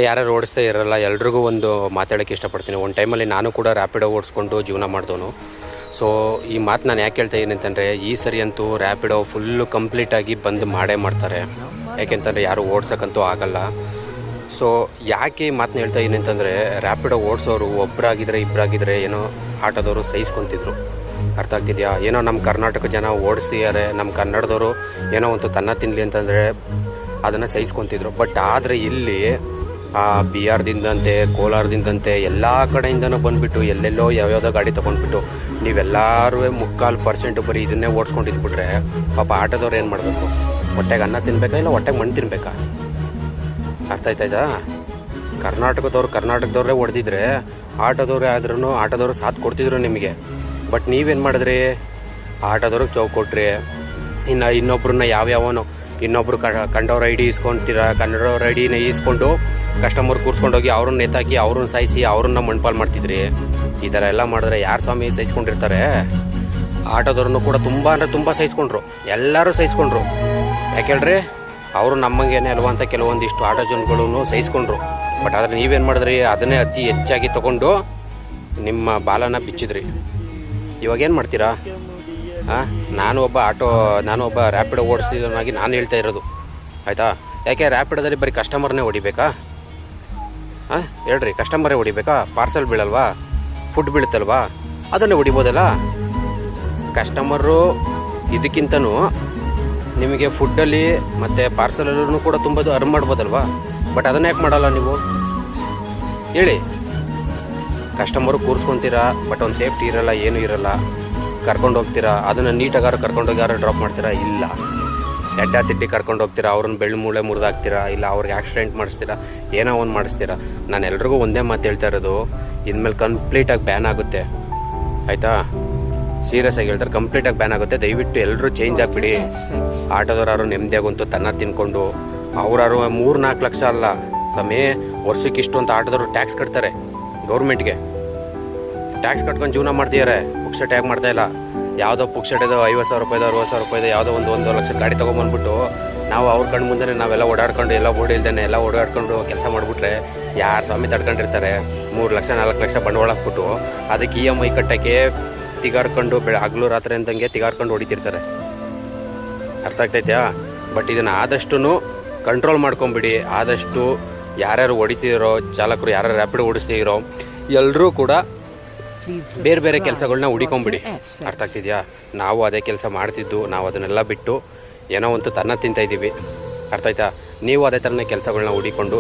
ಯಾರ್ಯಾರು ಓಡಿಸ್ತಾ ಇರಲ್ಲ ಎಲ್ರಿಗೂ ಒಂದು ಮಾತಾಡೋಕ್ಕೆ ಇಷ್ಟಪಡ್ತೀನಿ. ಒಂದು ಟೈಮಲ್ಲಿ ನಾನು ಕೂಡ ರ್ಯಾಪಿಡೋ ಓಡಿಸ್ಕೊಂಡು ಜೀವನ ಮಾಡಿದವನು. ಸೊ ಈ ಮಾತು ನಾನು ಯಾಕೆ ಹೇಳ್ತಾ ಇದ್ದೀನಿ ಅಂತಂದರೆ, ಈ ಸರಿ ಅಂತೂ ರ್ಯಾಪಿಡೋ ಫುಲ್ಲು ಕಂಪ್ಲೀಟಾಗಿ ಬಂದ್ ಮಾಡ್ತಾರೆ. ಯಾಕೆಂತಂದರೆ ಯಾರು ಓಡ್ಸೋಕ್ಕಂತೂ ಆಗಲ್ಲ. ಸೊ ಯಾಕೆ ಈ ಮಾತನ್ನ ಹೇಳ್ತಾ ಇದ್ದೀನಿ ಅಂತಂದರೆ, ರ್ಯಾಪಿಡೋ ಓಡಿಸೋರು ಒಬ್ಬರಾಗಿದ್ದರೆ ಇಬ್ಬರಾಗಿದ್ದರೆ ಏನೋ ಆಟೋದವರು ಸಹಿಸ್ಕೊತಿದ್ರು. ಅರ್ಥ ಆಗ್ತಿದೆಯಾ? ಏನೋ ನಮ್ಮ ಕರ್ನಾಟಕ ಜನ ಓಡಿಸ್ತಿದ್ದಾರೆ, ನಮ್ಮ ಕನ್ನಡದವರು ಏನೋ ಒಂದು ತನ್ನ ತಿನ್ನಲಿ ಅಂತಂದರೆ ಅದನ್ನು ಸಹಿಸ್ಕೊತಿದ್ರು. ಬಟ್ ಆದರೆ ಇಲ್ಲಿ ಬಿಹಾರದಿಂದಂತೆ, ಕೋಲಾರದಿಂದಂತೆ ಎಲ್ಲ ಕಡೆಯಿಂದನೂ ಬಂದುಬಿಟ್ಟು ಎಲ್ಲೆಲ್ಲೋ ಯಾವ್ಯಾವುದೋ ಗಾಡಿ ತೊಗೊಂಡ್ಬಿಟ್ಟು ನೀವೆಲ್ಲರೂ 3% ಬರೀ ಇದನ್ನೇ ಓಡಿಸ್ಕೊಂಡಿದ್ಬಿಟ್ರೆ ಪಾಪ ಆಟೋದವ್ರು ಏನು ಮಾಡಬೇಕು? ಹೊಟ್ಟೆಗೆ ಅನ್ನ ತಿನ್ನಬೇಕಾ ಇಲ್ಲ ಹೊಟ್ಟೆಗೆ ಮಣ್ಣು ತಿನ್ನಬೇಕಾ? ಅರ್ಥ ಆಯ್ತಾಯ್ತಾ? ಕರ್ನಾಟಕದವ್ರೇ ಹೊಡೆದಿದ್ರೆ ಆಟೋದವ್ರೇ ಆದ್ರೂ ಆಟೋದವ್ರು ಸಾಥ್ ಕೊಡ್ತಿದ್ರು ನಿಮಗೆ. ಬಟ್ ನೀವೇನು ಮಾಡಿದ್ರಿ? ಆಟೋದವ್ರಿಗೆ ಚೌಕ್ ಕೊಟ್ರಿ. ಇನ್ನು ಇನ್ನೊಬ್ರನ್ನ ಇನ್ನೊಬ್ರು ಕಂಡವ್ರ ಐಡಿ ಇಸ್ಕೊಂತೀರಾ, ಕನ್ನಡವ್ರ ಐಡಿನ ಈಸ್ಕೊಂಡು ಕಸ್ಟಮರ್ ಕೂರಿಸ್ಕೊಂಡೋಗಿ ಅವ್ರನ್ನ ನೇತಾಕಿ ಅವ್ರನ್ನ ಸಾಯಿಸಿ ಅವ್ರನ್ನ ಮಣ್ಪಾಲ್ ಮಾಡ್ತಿದ್ರಿ. ಈ ಥರ ಎಲ್ಲ ಮಾಡಿದ್ರೆ ಯಾರು ಸ್ವಾಮಿ ಸಹಿಸ್ಕೊಂಡಿರ್ತಾರೆ? ಆಟೋದವ್ರನ್ನು ಕೂಡ ತುಂಬ ಅಂದರೆ ತುಂಬ ಸಹಿಸ್ಕೊಂಡ್ರು, ಎಲ್ಲರೂ ಸಹಿಸ್ಕೊಂಡ್ರು. ಯಾಕೆಳ್ರಿ? ಅವರು ನಮ್ಮಂಗೇನೆ ಅಲ್ವಾ ಅಂತ ಕೆಲವೊಂದಿಷ್ಟು ಆಟೋ ಜನಗಳು ಸಹಿಸ್ಕೊಂಡ್ರು. ಬಟ್ ಆದರೆ ನೀವೇನು ಮಾಡಿದ್ರಿ? ಅದನ್ನೇ ಅತಿ ಹೆಚ್ಚಾಗಿ ತೊಗೊಂಡು ನಿಮ್ಮ ಬಾಲನ ಬಿಚ್ಚಿದ್ರಿ. ಇವಾಗೇನು ಮಾಡ್ತೀರಾ? ನಾನು ಒಬ್ಬ ರ್ಯಾಪಿಡೋ ಓಡಿಸ್ತಿದ್ದವನಾಗಿ ನಾನು ಹೇಳ್ತಾ ಇರೋದು, ಆಯಿತಾ? ಯಾಕೆ ರ್ಯಾಪಿಡೋದಲ್ಲಿ ಬರೀ ಕಸ್ಟಮರ್ನೇ ಹೊಡಿಬೇಕಾ? ಹೇಳ್ರಿ, ಕಸ್ಟಮರೇ ಹೊಡಿಬೇಕಾ? ಪಾರ್ಸಲ್ ಬೀಳಲ್ವಾ? ಫುಡ್ ಬೀಳುತ್ತಲ್ವಾ? ಅದನ್ನೇ ಹೊಡಿಬೋದಲ್ಲ. ಕಸ್ಟಮರು ಇದಕ್ಕಿಂತನೂ ನಿಮಗೆ ಫುಡ್ಡಲ್ಲಿ ಮತ್ತು ಪಾರ್ಸಲಲ್ಲೂ ಕೂಡ ತುಂಬ ಅರ್ನ್ ಮಾಡ್ಬೋದಲ್ವಾ? ಬಟ್ ಅದನ್ನ ಯಾಕೆ ಮಾಡಲ್ಲ ನೀವು? ಹೇಳಿ. ಕಸ್ಟಮರು ಕೂರಿಸ್ಕೊತೀರಾ, ಬಟ್ ಒಂದು ಸೇಫ್ಟಿ ಇರಲ್ಲ, ಏನೂ ಇರಲ್ಲ. ಕರ್ಕೊಂಡು ಹೋಗ್ತೀರಾ, ಅದನ್ನು ನೀಟಾಗಾರು ಕರ್ಕೊಂಡೋಗಾರು ಡ್ರಾಪ್ ಮಾಡ್ತೀರಾ? ಇಲ್ಲ. ತಿಡ್ಡಿ ಕರ್ಕೊಂಡು ಹೋಗ್ತೀರಾ, ಅವ್ರನ್ನ ಬೆಳ್ಳು ಮೂಳೆ ಮುರಿದಾಕ್ತೀರಾ, ಇಲ್ಲ ಅವ್ರಿಗೆ ಆಕ್ಸಿಡೆಂಟ್ ಮಾಡಿಸ್ತೀರಾ, ಏನೋ ಒಂದು ಮಾಡಿಸ್ತೀರಾ. ನಾನು ಎಲ್ರಿಗೂ ಒಂದೇ ಮಾತು ಹೇಳ್ತಾ ಇರೋದು, ಇನ್ಮೇಲೆ ಕಂಪ್ಲೀಟಾಗಿ ಬ್ಯಾನ್ ಆಗುತ್ತೆ, ಆಯಿತಾ? ಸೀರಿಯಸ್ ಆಗಿ ಹೇಳ್ತಾರೆ, ಕಂಪ್ಲೀಟಾಗಿ ಬ್ಯಾನ್ ಆಗುತ್ತೆ. ದಯವಿಟ್ಟು ಎಲ್ಲರೂ ಚೇಂಜ್ ಆಗಿಬಿಡಿ. ಆಟೋದವ್ರು ನೆಮ್ಮದಿಯಾಗಂತೂ ತನ್ನ ತಿನ್ಕೊಂಡು ಅವ್ರು 3-4 ಲಕ್ಷ ಅಲ್ಲ ಸ್ವಾಮಿ, ವರ್ಷಕ್ಕೆ ಇಷ್ಟು ಅಂತ ಆಟೋದವರು ಟ್ಯಾಕ್ಸ್ ಕಟ್ತಾರೆ ಗೌರ್ಮೆಂಟ್ಗೆ. ಟ್ಯಾಕ್ಸ್ ಕಟ್ಕೊಂಡು ಜೀವನ ಮಾಡ್ತಿದ್ದಾರೆ, ಪುಕ್ಸಟೆ ಟ್ಯಾಗ್ ಮಾಡ್ತಾ ಇಲ್ಲ. ಯಾವುದೋ ಪುಕ್ಸಟೆದು 50,000 ರೂಪಾಯಿದು 60,000 ರೂಪಾಯಿದು ಯಾವುದೋ ಒಂದು ಲಕ್ಷದ ಗಾಡಿ ತೊಗೊಂಬಂದ್ಬಿಟ್ಟು ನಾವು ಅವ್ರ ಕಣ್ಣು ಮುಂದೆ ನಾವೆಲ್ಲ ಓಡಾಡ್ಕೊಂಡು ಎಲ್ಲ ಬೋರ್ಡ್ ಇಲ್ದೇನೆ ಎಲ್ಲ ಓಡಾಡ್ಕೊಂಡು ಕೆಲಸ ಮಾಡಿಬಿಟ್ರೆ ಯಾರು ಸ್ವಾಮಿ ತಡ್ಕೊಂಡಿರ್ತಾರೆ? 3 ಲಕ್ಷ 4 ಲಕ್ಷ ಬಂಡವಾಳ ಹಾಕ್ಬಿಟ್ಟು ಅದಕ್ಕೆ EMI ಕಟ್ಟೋಕ್ಕೆ ತಿಗಾಡ್ಕೊಂಡು ಹಗಲು ರಾತ್ರಿ ಅಂದಂಗೆ ತಿಗಾಡ್ಕೊಂಡು ಹೊಡಿತಿರ್ತಾರೆ. ಅರ್ಥ ಆಗ್ತೈತ್ಯಾ? ಬಟ್ ಇದನ್ನು ಆದಷ್ಟು ಕಂಟ್ರೋಲ್ ಮಾಡ್ಕೊಂಬಿಡಿ. ಆದಷ್ಟು ಯಾರ್ಯಾರು ಹೊಡಿತಿರೋ ಚಾಲಕರು, ಯಾರ್ಯಾರು ರ್ಯಾಪಿಡ್ ಓಡಿಸ್ತಿರೋ ಎಲ್ಲರೂ ಕೂಡ ಬೇರೆ ಬೇರೆ ಕೆಲಸಗಳನ್ನ ಹುಡಿಕೊಂಬಿಡಿ. ಅರ್ಥ ಆಗ್ತಿದೆಯಾ? ನಾವು ಅದೇ ಕೆಲಸ ಮಾಡ್ತಿದ್ದು, ನಾವು ಅದನ್ನೆಲ್ಲ ಬಿಟ್ಟು ಏನೋ ಒಂದು ತನ್ನ ತಿಂತಾ ಇದ್ದೀವಿ. ಅರ್ಥ ಆಯ್ತಾ? ನೀವು ಅದೇ ಥರನೇ ಕೆಲಸಗಳನ್ನ ಹುಡಿಕೊಂಡು